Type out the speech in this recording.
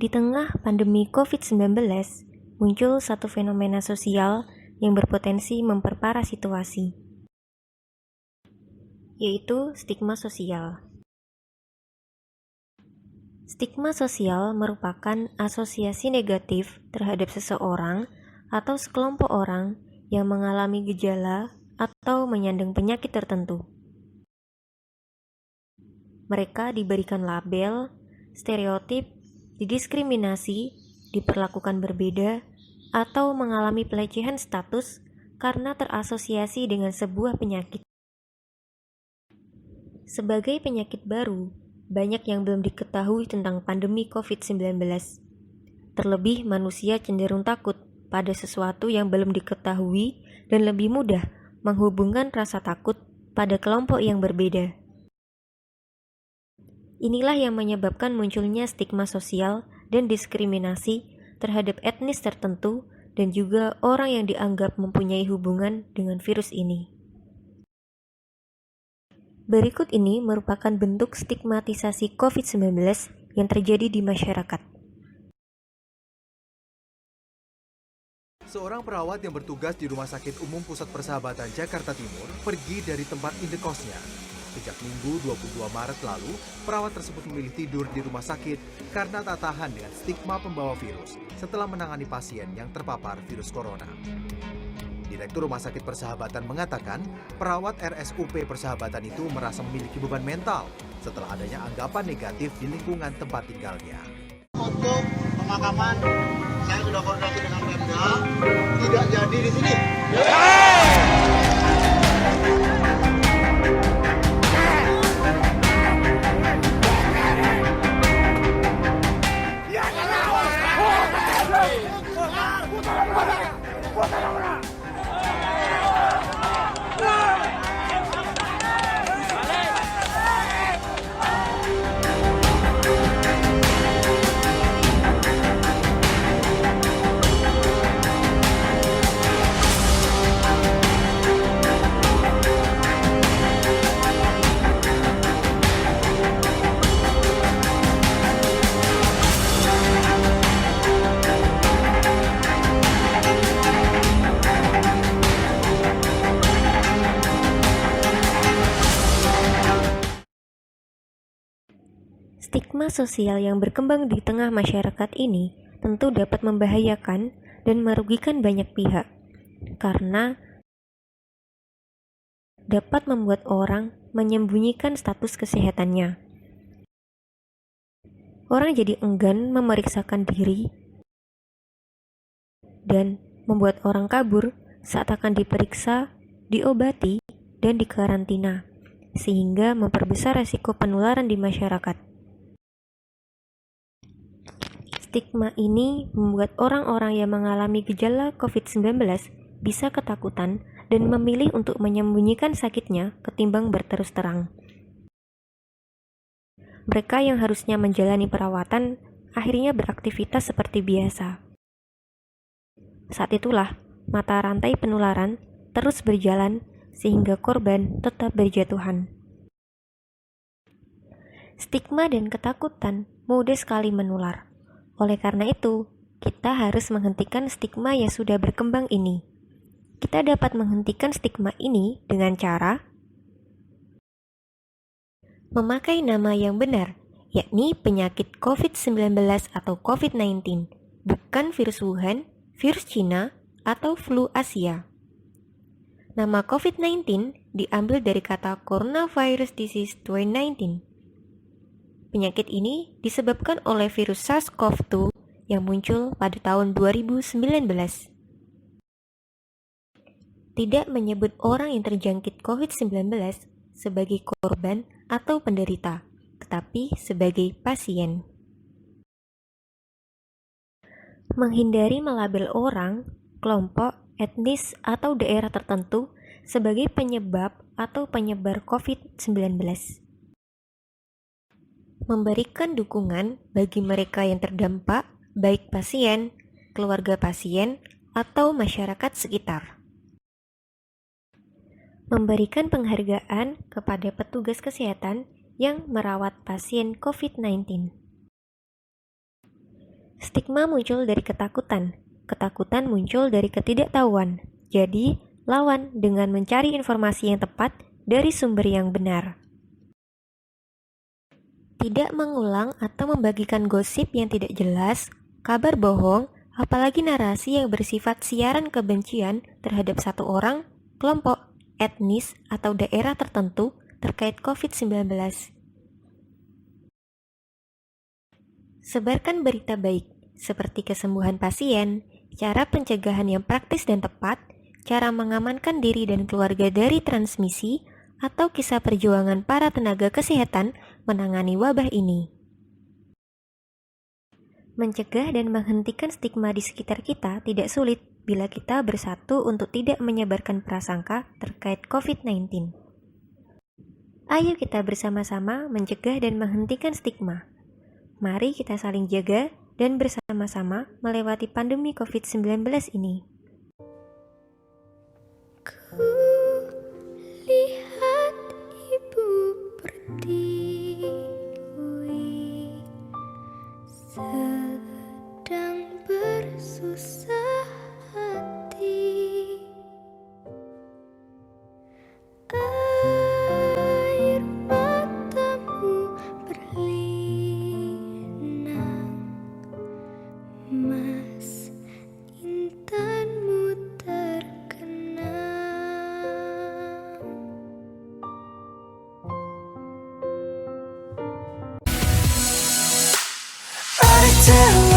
Di tengah pandemi COVID-19, muncul satu fenomena sosial yang berpotensi memperparah situasi, yaitu stigma sosial. Stigma sosial merupakan asosiasi negatif terhadap seseorang atau sekelompok orang yang mengalami gejala atau menyandang penyakit tertentu. Mereka diberikan label, stereotip, didiskriminasi, diperlakukan berbeda, atau mengalami pelecehan status karena terasosiasi dengan sebuah penyakit. Sebagai penyakit baru, banyak yang belum diketahui tentang pandemi COVID-19. Terlebih manusia cenderung takut pada sesuatu yang belum diketahui dan lebih mudah menghubungkan rasa takut pada kelompok yang berbeda. Inilah yang menyebabkan munculnya stigma sosial dan diskriminasi terhadap etnis tertentu dan juga orang yang dianggap mempunyai hubungan dengan virus ini. Berikut ini merupakan bentuk stigmatisasi COVID-19 yang terjadi di masyarakat. Seorang perawat yang bertugas di Rumah Sakit Umum Pusat Persahabatan Jakarta Timur pergi dari tempat indekosnya. Sejak Minggu 22 Maret lalu, perawat tersebut memilih tidur di rumah sakit karena tak tahan dengan stigma pembawa virus setelah menangani pasien yang terpapar virus corona. Direktur Rumah Sakit Persahabatan mengatakan, perawat RSUP Persahabatan itu merasa memiliki beban mental setelah adanya anggapan negatif di lingkungan tempat tinggalnya. Untuk pemakaman, saya sudah koordinasi dengan Pemda, tidak jadi di sini. Stigma sosial yang berkembang di tengah masyarakat ini tentu dapat membahayakan dan merugikan banyak pihak, karena dapat membuat orang menyembunyikan status kesehatannya. Orang jadi enggan memeriksakan diri dan membuat orang kabur saat akan diperiksa, diobati, dan dikarantina, sehingga memperbesar resiko penularan di masyarakat. Stigma ini membuat orang-orang yang mengalami gejala COVID-19 bisa ketakutan dan memilih untuk menyembunyikan sakitnya ketimbang berterus terang. Mereka yang harusnya menjalani perawatan akhirnya beraktivitas seperti biasa. Saat itulah mata rantai penularan terus berjalan sehingga korban tetap berjatuhan. Stigma dan ketakutan mudah sekali menular. Oleh karena itu, kita harus menghentikan stigma yang sudah berkembang ini. Kita dapat menghentikan stigma ini dengan cara memakai nama yang benar, yakni penyakit COVID-19 atau COVID-19, bukan virus Wuhan, virus Cina, atau flu Asia. Nama COVID-19 diambil dari kata Coronavirus Disease 2019. Penyakit ini disebabkan oleh virus SARS-CoV-2 yang muncul pada tahun 2019. Tidak menyebut orang yang terjangkit COVID-19 sebagai korban atau penderita, tetapi sebagai pasien. Menghindari melabel orang, kelompok, etnis, atau daerah tertentu sebagai penyebab atau penyebar COVID-19. Memberikan dukungan bagi mereka yang terdampak, baik pasien, keluarga pasien, atau masyarakat sekitar. Memberikan penghargaan kepada petugas kesehatan yang merawat pasien COVID-19. Stigma muncul dari ketakutan. Ketakutan muncul dari ketidaktahuan. Jadi, lawan dengan mencari informasi yang tepat dari sumber yang benar. Tidak mengulang atau membagikan gosip yang tidak jelas, kabar bohong, apalagi narasi yang bersifat siaran kebencian terhadap satu orang, kelompok, etnis, atau daerah tertentu terkait COVID-19. Sebarkan berita baik, seperti kesembuhan pasien, cara pencegahan yang praktis dan tepat, cara mengamankan diri dan keluarga dari transmisi, atau kisah perjuangan para tenaga kesehatan menangani wabah ini. Mencegah dan menghentikan stigma di sekitar kita tidak sulit bila kita bersatu untuk tidak menyebarkan prasangka terkait COVID-19. Ayo kita bersama-sama mencegah dan menghentikan stigma. Mari kita saling jaga dan bersama-sama melewati pandemi COVID-19 ini. Lihat ibu pertiwi sedang bersusah hati. Air matamu berlinang, mas intanmu terkenang. Tell